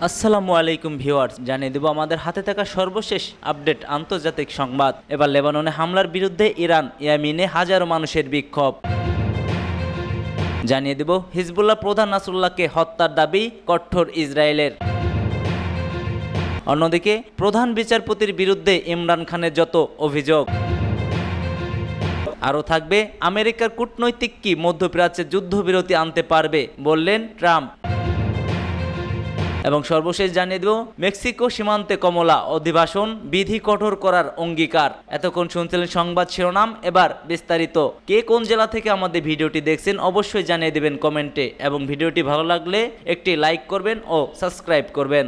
আসসালামু আলাইকুম ভিউয়ার্স, জানিয়ে দেব আমাদের হাতে থাকা সর্বশেষ আপডেট আন্তর্জাতিক সংবাদ। এবার লেবাননে হামলার বিরুদ্ধে ইরান, ইয়েমেনে হাজারো মানুষের বিক্ষোভ। জানিয়ে দেব হিজবুল্লাহ প্রধান নাসরুল্লাহকে হত্যার দাবি কঠোর ইসরায়েলের। অন্যদিকে প্রধান বিচারপতির বিরুদ্ধে ইমরান খানের যত অভিযোগ। আরও থাকবে আমেরিকার কূটনৈতিক কি মধ্যপ্রাচ্যে যুদ্ধবিরতি আনতে পারবে বললেন ট্রাম্প। এবং সর্বশেষ জানিয়ে দেব মেক্সিকো সীমান্তে কমলা অধিবাসন বিধি কঠোর করার অঙ্গীকার। এতক্ষণ শুনছিলেন সংবাদ শিরোনাম, এবার বিস্তারিত। কে কোন জেলা থেকে আমাদের ভিডিওটি দেখছেন অবশ্যই জানিয়ে দেবেন কমেন্টে, এবং ভিডিওটি ভালো লাগলে একটি লাইক করবেন ও সাবস্ক্রাইব করবেন।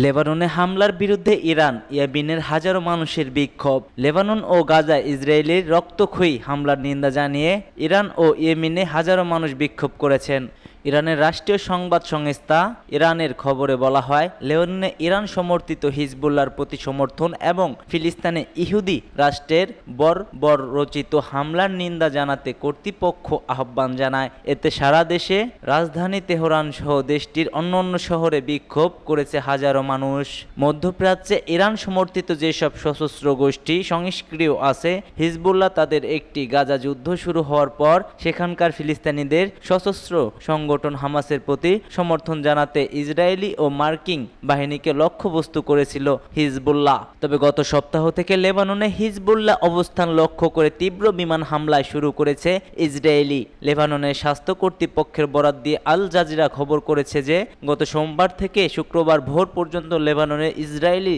লেবাননে হামলার বিরুদ্ধে ইরান, ইয়েমেনের হাজারো মানুষের বিক্ষোভ। লেবানন ও গাজায় ইসরায়েলের রক্তক্ষয়ী হামলার নিন্দা জানিয়ে ইরান ও ইয়েমেনে হাজারো মানুষ বিক্ষোভ করেছেন। ইরানের রাষ্ট্রীয় সংবাদ সংস্থা ইরানের খবরে বলা হয়, লেবাননে ইরান সমর্থিত হিজবুল্লাহর প্রতি সমর্থন এবং ফিলিস্তিনে ইহুদি রাষ্ট্রের বর্বরচিত হামলার নিন্দা জানাতে কর্তৃপক্ষ আহ্বান জানায়। এতে সারা দেশে রাজধানী তেহরান সহ দেশটির অন্যান্য শহরে বিক্ষোভ করেছে হাজারো মানুষ। মধ্যপ্রাচ্যে ইরান সমর্থিত যেসব সশস্ত্র গোষ্ঠী সংস্ক্রিয় আছে, হিজবুল্লাহ তাদের একটি গাজা যুদ্ধ শুরু হওয়ার পর সেখানকার ফিলিস্তিনিদের সশস্ত্র সংগঠন হামাসের প্রতি সমর্থন জানাতে ইসরায়েলি ও মার্কিন বাহিনীকে লক্ষ্যবস্তু করেছিল হিজবুল্লাহ। তবে গত সপ্তাহ থেকে লেবাননে হিজবুল্লাহ অবস্থান লক্ষ্য করে তীব্র বিমান হামলায় শুরু করেছে ইসরায়েলি। লেবাননের স্বাস্থ্য কর্তৃপক্ষের বরাত দিয়ে আল জাজিরা খবর করেছে যে গত সোমবার থেকে শুক্রবার ভোর পর্যন্ত লেবাননে ইসরায়েলি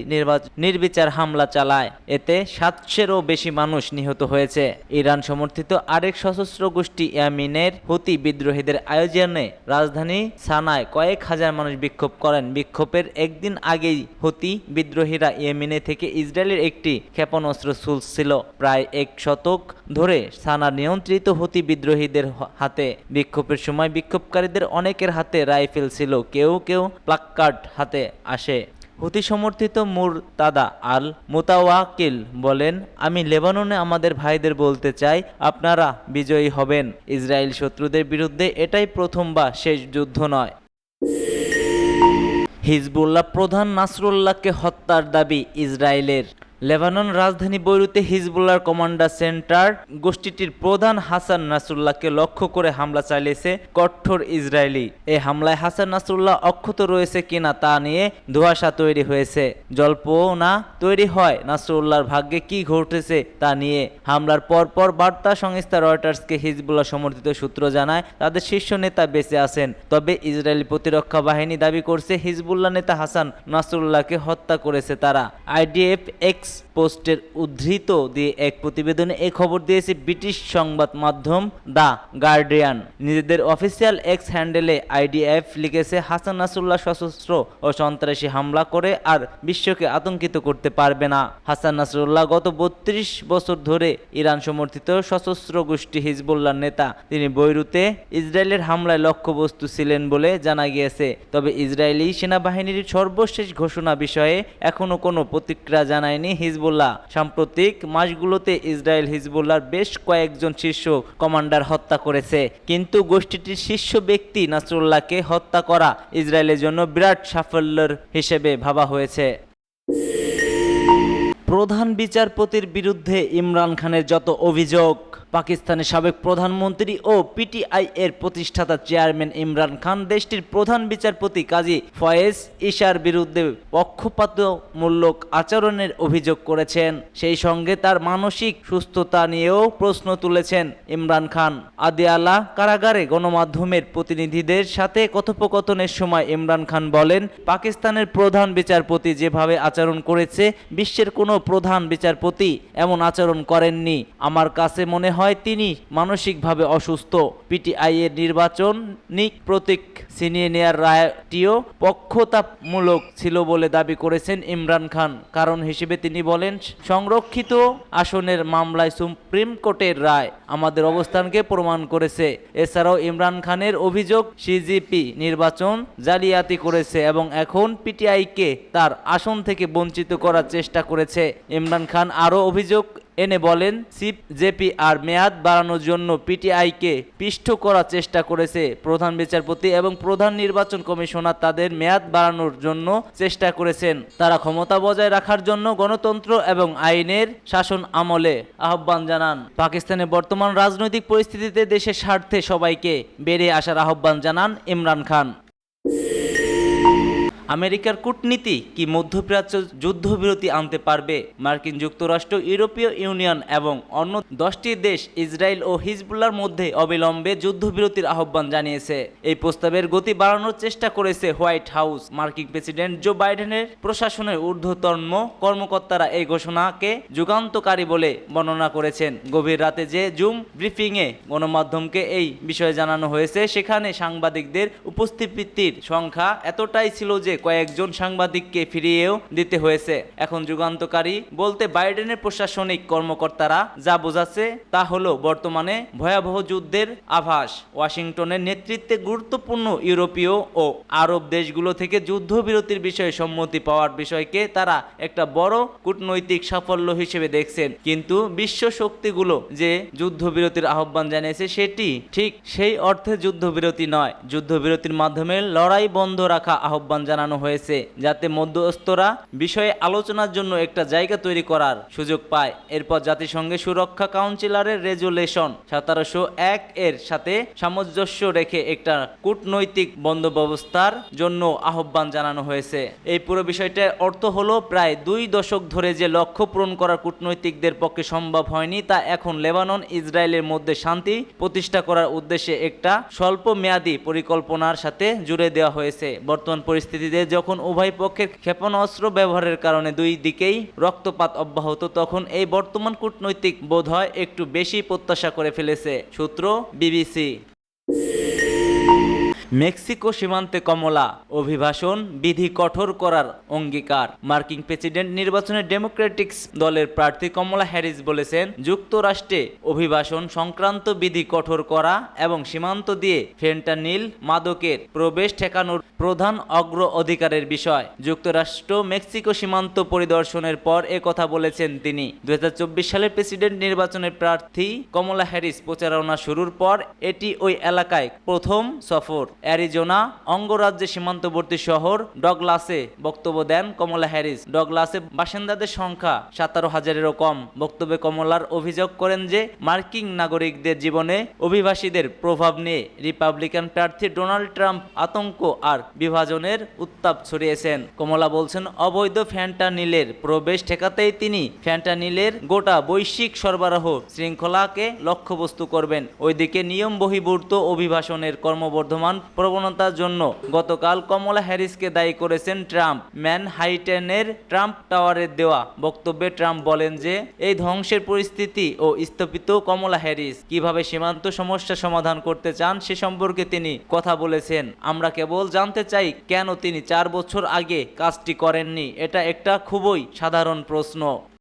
নির্বিচার হামলা চালায়। এতে 700-এরও বেশি মানুষ নিহত হয়েছে। ইরান সমর্থিত আরেক সশস্ত্র গোষ্ঠী ইয়েমেনের হুতি বিদ্রোহীদের আয়োজনে রাজধানী সানায় কয়েক হাজার মানুষ বিক্ষোভ করেন। বিক্ষোভের একদিন আগেই হুতি বিদ্রোহীরা ইয়েমেনে থেকে ইসরায়েলের একটি ক্ষেপণাস্ত্র ছুড়ছিল। প্রায় এক শতক ধরে সানা নিয়ন্ত্রিত হুতি বিদ্রোহীদের হাতে। বিক্ষোভের সময় বিক্ষোভকারীদের অনেকের হাতে রাইফেল ছিল, কেউ কেউ প্লাকার্ড হাতে আসে। হুতি সমর্থিত মুরতাদা আল মুতাওয়াক্কিল বলেন, আমি লেবাননে আমাদের ভাইদের বলতে চাই, আপনারা বিজয়ী হবেন। ইসরায়েল শত্রুদের বিরুদ্ধে এটাই প্রথম বা শেষ যুদ্ধ নয়। হিজবুল্লাহ প্রধান নাসরুল্লাহকে হত্যার দাবি ইসরায়েলের। লেবানন রাজধানী বৈরুতে হিজবুল্লাহর কমান্ডার সেন্টার গোষ্ঠীটির প্রধান হাসান নাসরুল্লাহকে লক্ষ্য করে হামলা চালিয়েছে কঠোর ইসরায়েলি। এই হামলায় হাসান নাসরুল্লাহ অক্ষত রয়েছে কিনা তা নিয়ে ধোঁয়াশা তৈরি হয়েছে। জল্পনা তৈরি হয় নাসরুল্লাহর ভাগ্যে কি ঘটেছে তা নিয়ে। হামলার পরপর বার্তা সংস্থা রয়টার্সকে হিজবুল্লাহ সমর্থিত সূত্র জানায় তাদের শীর্ষ নেতা বেঁচে আছেন। তবে ইসরায়েলি প্রতিরক্ষা বাহিনী দাবি করছে হিজবুল্লাহ নেতা হাসান নাসরুল্লাহকে হত্যা করেছে তারা। আইডিএফ এক্স পোস্টের উদ্ধৃত দিয়ে এক প্রতিবেদনে এই খবর দিয়েছে ব্রিটিশ সংবাদ মাধ্যম দ্য গার্ডিয়ান। নিজেদের অফিসিয়াল এক্স হ্যান্ডেলে আইডিএফ লিখেছে, হাসান নাসরুল্লাহ সশস্ত্র ও সন্ত্রাসী হামলা করে আর বিশ্বকে আতঙ্কিত করতে পারবে না। হাসান নাসরুল্লাহ গত 32 বছর ধরে ইরান সমর্থিত সশস্ত্র গোষ্ঠী হিজবুল্লাহর নেতা। তিনি বৈরুতে ইসরায়েলের হামলায় লক্ষ্যবস্তু ছিলেন বলে জানা গিয়েছে। তবে ইসরায়েলি সেনাবাহিনীর সর্বশেষ ঘোষণা বিষয়ে এখনো কোনো প্রতিক্রিয়া জানায়নি হিজবুল্লাহ। সাম্প্রতিক মাসগুলোতে ইসরায়েল হিজবুল্লাহর বেশ কয়েকজন শীর্ষ কমান্ডার হত্যা করেছে, কিন্তু গোষ্ঠীটির শীর্ষ ব্যক্তি নাসরুল্লাহকে হত্যা করা ইসরায়েলের জন্য বিরাট সাফল্যের হিসেবে ভাবা হয়েছে। প্রধান বিচারপতির বিরুদ্ধে ইমরান খানের যত অভিযোগ। পাকিস্তানের সাবেক প্রধানমন্ত্রী ও পিটিআই এর প্রতিষ্ঠাতা চেয়ারম্যান ইমরান খান দেশটির প্রধান বিচারপতি কাজী ফয়েজ ইশার বিরুদ্ধে পক্ষপাতমূলক আচরণের অভিযোগ করেছেন। সেই সঙ্গে তার মানসিক সুস্থতা নিয়েও প্রশ্ন তুলেছেন ইমরান খান। আদিয়ালা কারাগারে গণমাধ্যমের প্রতিনিধিদের সাথে কথোপকথনের সময় ইমরান খান বলেন, পাকিস্তানের প্রধান বিচারপতি যেভাবে আচরণ করেছে বিশ্বের কোনো প্রধান বিচারপতি এমন আচরণ করেননি। আমার কাছে মনে হয় তিনি মানসিকভাবে অসুস্থ। পিটিআই এর নির্বাচনিক প্রতীক ছিনিয়ে নেয়ার রায়টিও পক্ষপাতমূলক ছিল বলে দাবি করেছেন ইমরান খান। কারণ হিসেবে তিনি বলেন, সংরক্ষিত আসনের মামলায় সুপ্রিম কোর্টের রায় আমাদের অবস্থানকে প্রমাণ করেছে। এছাড়াও ইমরান খানের অভিযোগ সিজিপি নির্বাচন জালিয়াতি করেছে এবং এখন পিটিআইকে তার আসন থেকে বঞ্চিত করার চেষ্টা করেছে। ইমরান খান আরও অভিযোগ এনে বলেন, চিফ জেপি আর মেয়াদ বাড়ানোর জন্য পিটিআইকে পিষ্ট করার চেষ্টা করেছে। প্রধান বিচারপতি এবং প্রধান নির্বাচন কমিশনার তাদের মেয়াদ বাড়ানোর জন্য চেষ্টা করেছেন। তারা ক্ষমতা বজায় রাখার জন্য গণতন্ত্র এবং আইনের শাসন আমলে আহ্বান জানান। পাকিস্তানের বর্তমান রাজনৈতিক পরিস্থিতিতে দেশের স্বার্থে সবাইকে বেরিয়ে আসার আহ্বান জানান ইমরান খান। আমেরিকার কূটনীতি কি মধ্যপ্রাচ্য যুদ্ধবিরতি আনতে পারবে? মার্কিন যুক্তরাষ্ট্র, ইউরোপীয় ইউনিয়ন এবং অন্য 10টি দেশ ইসরায়েল ও হিজবুল্লাহর মধ্যে অবিলম্বে যুদ্ধবিরতির আহ্বান জানিয়েছে। এই প্রস্তাবের গতি বাড়ানোর চেষ্টা করেছে হোয়াইট হাউস। মার্কিন প্রেসিডেন্ট জো বাইডেনের প্রশাসনের ঊর্ধ্বতন কর্মকর্তারা এই ঘোষণাকে যুগান্তকারী বলে বর্ণনা করেছেন। গভীর রাতে যে জুম ব্রিফিংয়ে গণমাধ্যমকে এই বিষয়ে জানানো হয়েছে, সেখানে সাংবাদিকদের উপস্থিতির সংখ্যা এতটাই ছিল যে কয়েকজন সাংবাদিককে ফিরিয়েও দিতে হয়েছে। এখন যুগান্তকারী বলতে বাইডেনের প্রশাসনিক কর্মকর্তারা যা বোঝাচ্ছে তা হলো বর্তমানে ভয়াবহ যুদ্ধের আভাস। ওয়াশিংটনের নেতৃত্বে গুরুত্বপূর্ণ ইউরোপীয় ও আরব দেশগুলো থেকে যুদ্ধবিরতির বিষয়ে সম্মতি পাওয়ার বিষয়কে তারা একটা বড় কূটনৈতিক সাফল্য হিসেবে দেখছেন। কিন্তু বিশ্ব শক্তিগুলো যে যুদ্ধবিরতির আহ্বান জানিয়েছে সেটি ঠিক সেই অর্থে যুদ্ধবিরতি নয়। যুদ্ধবিরতির মাধ্যমে লড়াই বন্ধ রাখা আহ্বান জানানো হয়েছে, যাতে মধ্যস্থরা বিষয়ে আলোচনার জন্য একটা জায়গা তৈরি করার সুযোগ পায়। এরপর জাতিসংঘের সুরক্ষা কাউন্সিলের রেজুলেশন 1701 এর সাথে সামঞ্জস্য রেখে একটা কূটনৈতিক বন্দোবস্তার জন্য আহ্বান জানানো হয়েছে। এই পুরো বিষয়টার অর্থ হলো প্রায় 2 দশক ধরে যে লক্ষ্য পূরণ করা কূটনৈতিকদের পক্ষে সম্ভব হয়নি, তা এখন লেবানন ইসরায়েলের মধ্যে শান্তি প্রতিষ্ঠা করার উদ্দেশ্যে একটা স্বল্প মেয়াদী পরিকল্পনার সাথে জুড়ে দেওয়া হয়েছে। বর্তমান পরিস্থিতিতে যখন উভয় পক্ষের ক্ষেপণাস্ত্র ব্যবহারের কারণে দুই দিকেই রক্তপাত অব্যাহত, তখন এই বর্তমান কূটনৈতিক বোধহয় একটু বেশি প্রত্যাশা করে ফেলেছে। সূত্র বিবিসি। মেক্সিকো সীমান্তে কমলা অভিবাসন বিধি কঠোর করার অঙ্গীকার। মার্কিন প্রেসিডেন্ট নির্বাচনে ডেমোক্রেটিক দলের প্রার্থী কমলা হ্যারিস বলেছেন, যুক্তরাষ্ট্রে অভিবাসন সংক্রান্ত বিধি কঠোর করা এবং সীমান্ত দিয়ে ফেন্টানিল মাদকের প্রবেশ ঠেকানোর প্রধান অগ্রাধিকারের বিষয়। যুক্তরাষ্ট্র মেক্সিকো সীমান্ত পরিদর্শনের পর কথা বলেছেন তিনি। 2024 সালের প্রেসিডেন্ট নির্বাচনের প্রার্থী কমলা হ্যারিস প্রচারণা শুরুর পর এটি ওই এলাকায় প্রথম সফর। অ্যারিজোনা অঙ্গরাজ্যের সীমান্তবর্তী শহর ডগলাসে বক্তব্য দেন কমলা হ্যারিস। ডগলাসে বাসিন্দাদের সংখ্যা 17,000-এরও কম। বক্তব্যে কমলার অভিযোগ করেন যে মার্কিন নাগরিকদের জীবনে অভিবাসীদের প্রভাব নিয়ে রিপাবলিকান প্রার্থী ডোনাল্ড ট্রাম্প আতঙ্ক আর বিভাজনের উত্তাপ ছড়িয়েছেন। কমলা বলছেন, অবৈধ ফ্যান্টানিলের প্রবেশ ঠেকাতেই তিনি ফ্যান্টানিলের গোটা বৈশ্বিক সরবরাহ শৃঙ্খলাকে লক্ষ্যবস্তু করবেন। ওইদিকে নিয়ম বহির্ভূত অভিবাসনের ক্রমবর্ধমান প্রবণতার জন্য গতকাল কমলা হ্যারিসকে দায়ী করেছেন ট্রাম্প। ম্যানহাইটেনের ট্রাম্প টাওয়ারের দেওয়া বক্তব্যে ট্রাম্প বলেন যে এই ধ্বংসের পরিস্থিতি ও স্থপিত কমলা হ্যারিস কিভাবে সীমান্ত সমস্যা সমাধান করতে চান সে সম্পর্কে তিনি কথা বলেছেন। আমরা কেবল জানতে চাই কেন তিনি 4 বছর আগে কাজটি করেননি। এটা একটা খুবই সাধারণ প্রশ্ন।